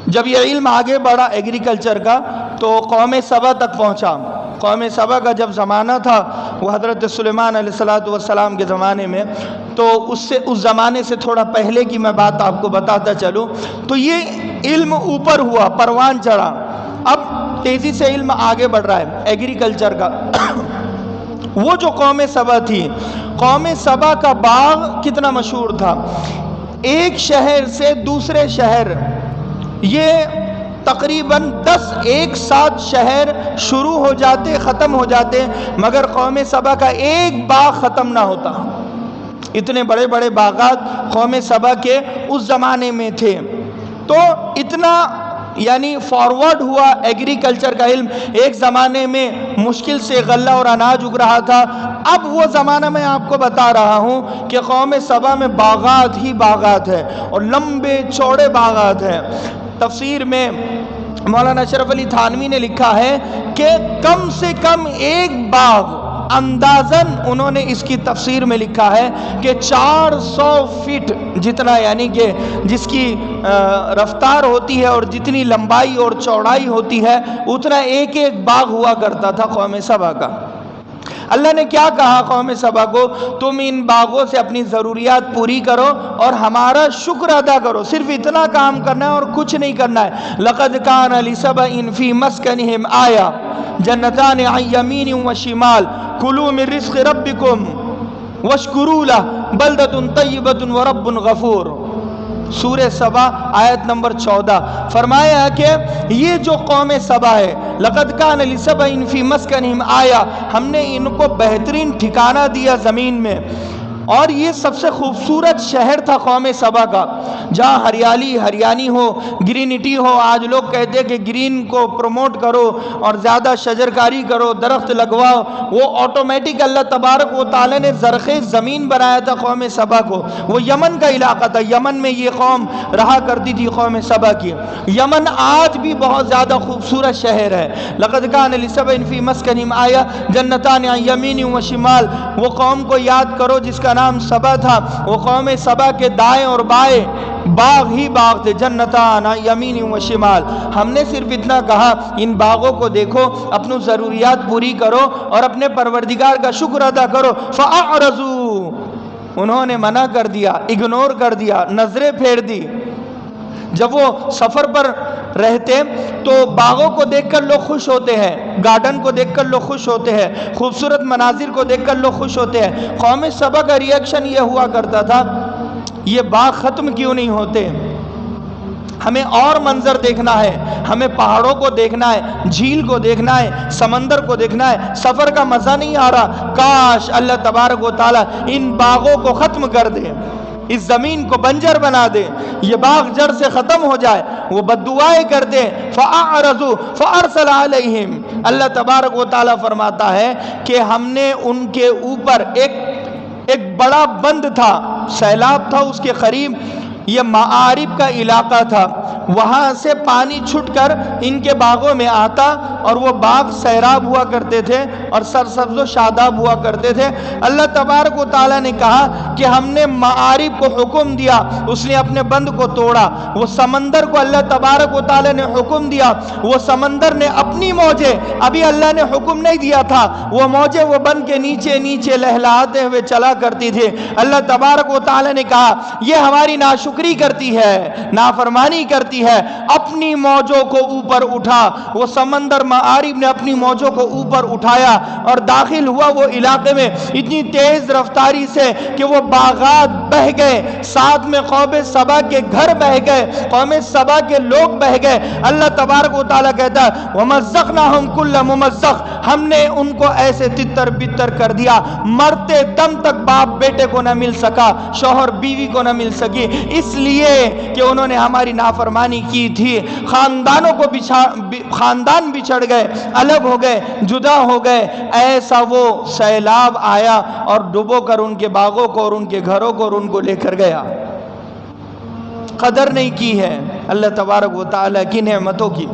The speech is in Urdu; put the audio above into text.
جب یہ علم آگے بڑھا ایگریکلچر کا تو قوم سبا تک پہنچا. قوم سبا کا جب زمانہ تھا وہ حضرت سلیمان علیہ السلام کے زمانے میں، تو اس زمانے سے تھوڑا پہلے کی میں بات آپ کو بتاتا چلوں. تو یہ علم اوپر ہوا، پروان چڑھا، اب تیزی سے علم آگے بڑھ رہا ہے ایگریکلچر کا. وہ جو قوم سبا تھی، قوم سبا کا باغ کتنا مشہور تھا. ایک شہر سے دوسرے شہر، یہ تقریباً 10 ایک ساتھ شہر شروع ہو جاتے، ختم ہو جاتے، مگر قوم سبا کا ایک باغ ختم نہ ہوتا. اتنے بڑے بڑے باغات قوم سبا کے اس زمانے میں تھے. تو اتنا یعنی فارورڈ ہوا ایگریکلچر کا علم. ایک زمانے میں مشکل سے غلہ اور اناج اگ رہا تھا. اب وہ زمانہ میں آپ کو بتا رہا ہوں کہ قوم سبا میں باغات ہی باغات ہیں، اور لمبے چوڑے باغات ہیں. تفسیر میں مولانا اشرف علی تھانوی نے لکھا ہے کہ کم سے کم ایک باغ اندازاً انہوں نے اس کی تفسیر میں لکھا ہے کہ 400 فٹ جتنا، یعنی کہ جس کی رفتار ہوتی ہے اور جتنی لمبائی اور چوڑائی ہوتی ہے اتنا ایک ایک باغ ہوا کرتا تھا قوم سبا کا. اللہ نے کیا کہا قوم سبا کو؟ تم ان باغوں سے اپنی ضروریات پوری کرو اور ہمارا شکر ادا کرو. صرف اتنا کام کرنا ہے اور کچھ نہیں کرنا ہے. لَقَدْ كَانَ لِسَبَإٍ فِي مَسْكَنِهِمْ آيَةٌ جَنَّتَانِ عَنْ يَمِينٍ وَشِمَالٍ كُلُوا مِن رِزْقِ رَبِّكُمْ وَاشْكُرُوا لَهُ بَلْدَةٌ طَيِّبَةٌ وَرَبٌّ غَفُورٌ. سورہ سبا آیت نمبر 14. فرمایا کہ یہ جو قوم سبا ہے، لَقَدْ كَانَ لِسَبَإٍ فِي مَسْكَنِهِمْ آيَةٌ، ہم نے ان کو بہترین ٹھکانہ دیا زمین میں. اور یہ سب سے خوبصورت شہر تھا قوم سبا کا، جہاں ہریالی ہریانی ہو، گرینٹی ہو. آج لوگ کہتے ہیں کہ گرین کو پروموٹ کرو اور زیادہ شجرکاری کرو، درخت لگواؤ. وہ آٹومیٹک اللہ تبارک و تعالی نے زرخیز زمین بنایا تھا قوم سبا کو. وہ یمن کا علاقہ تھا، یمن میں یہ قوم رہا کرتی تھی قوم سبا کی. یمن آج بھی بہت زیادہ خوبصورت شہر ہے. لَقَدْ كَانَ لِسَبَإٍ فِي مَسْكَنِهِمْ آيَةٌ جَنَّتَانِ عَنْ يَمِينٍ وَشِمَالٍ. وہ قوم کو یاد کرو جس کا نام سبا تھا. وہ قوم سبا کے دائیں اور بائیں باغ ہی باغ تھے. جنتان یمین و شمال. ہم نے صرف اتنا کہا ان باغوں کو دیکھو، اپنی ضروریات پوری کرو اور اپنے پروردگار کا شکر ادا کرو. فَأَعْرَضُوا، انہوں نے منع کر دیا، اگنور کر دیا، نظریں پھیر دی. جب وہ سفر پر رہتے تو باغوں کو دیکھ کر لوگ خوش ہوتے ہیں، گارڈن کو دیکھ کر لوگ خوش ہوتے ہیں، خوبصورت مناظر کو دیکھ کر لوگ خوش ہوتے ہیں. قوم سبا کا ریئیکشن یہ ہوا کرتا تھا، یہ باغ ختم کیوں نہیں ہوتے؟ ہمیں اور منظر دیکھنا ہے، ہمیں پہاڑوں کو دیکھنا ہے، جھیل کو دیکھنا ہے، سمندر کو دیکھنا ہے. سفر کا مزہ نہیں آ رہا. کاش اللہ تبارک و تعالی ان باغوں کو ختم کر دے، اس زمین کو بنجر بنا دے، یہ باغ جڑ سے ختم ہو جائے. وہ بددعائیں کرتے. فَأَعْرَضُوا فَأَرْسَلَ عَلَيْهِمْ. اللہ تبارک و تعالی فرماتا ہے کہ ہم نے ان کے اوپر ایک بڑا بند تھا، سیلاب تھا اس کے قریب. یہ معارب کا علاقہ تھا، وہاں سے پانی چھٹ کر ان کے باغوں میں آتا اور وہ باغ سیراب ہوا کرتے تھے اور سرسبز و شاداب ہوا کرتے تھے. اللہ تبارک و تعالیٰ نے کہا کہ ہم نے معارب کو حکم دیا، اس نے اپنے بند کو توڑا. وہ سمندر کو اللہ تبارک و تعالیٰ نے حکم دیا، وہ سمندر نے اپنی موجیں، ابھی اللہ نے حکم نہیں دیا تھا، وہ موجیں وہ بند کے نیچے نیچے لہلاتے ہوئے چلا کرتی تھی. اللہ تبارک و تعالیٰ نے کہا یہ ہماری ناشکری کرتی ہے، نافرمانی کرتی ہے، اپنی موجوں کو اوپر اٹھا. وہ سمندر معارب نے اپنی موجوں کو اوپر اٹھایا اور داخل ہوا وہ علاقے میں اتنی تیز رفتاری سے کہ وہ باغات بہ گئے، ساتھ میں قوم سبا کے گھر بہ گئے، قوم سبا کے لوگ بہ گئے. اللہ تبارک و تعالیٰ کہتا ہے وَمَزَّقْنَاهُمْ كُلَّ مُمَزَّقٍ، ہم نے ان کو ایسے تتر بتر کر دیا، مرتے دم تک باپ بیٹے کو نہ مل سکا، شوہر بیوی کو نہ مل سکی، اس لیے کہ انہوں نے ہماری نافرمانی کی تھی. خاندانوں کو خاندان بچھڑ گئے، الگ ہو گئے، جدا ہو گئے. ایسا وہ سیلاب آیا اور ڈبو کر ان کے باغوں کو اور ان کے گھروں کو اور ان کو لے کر گیا. قدر نہیں کی ہے اللہ تبارک و تعالیٰ کی نعمتوں کی.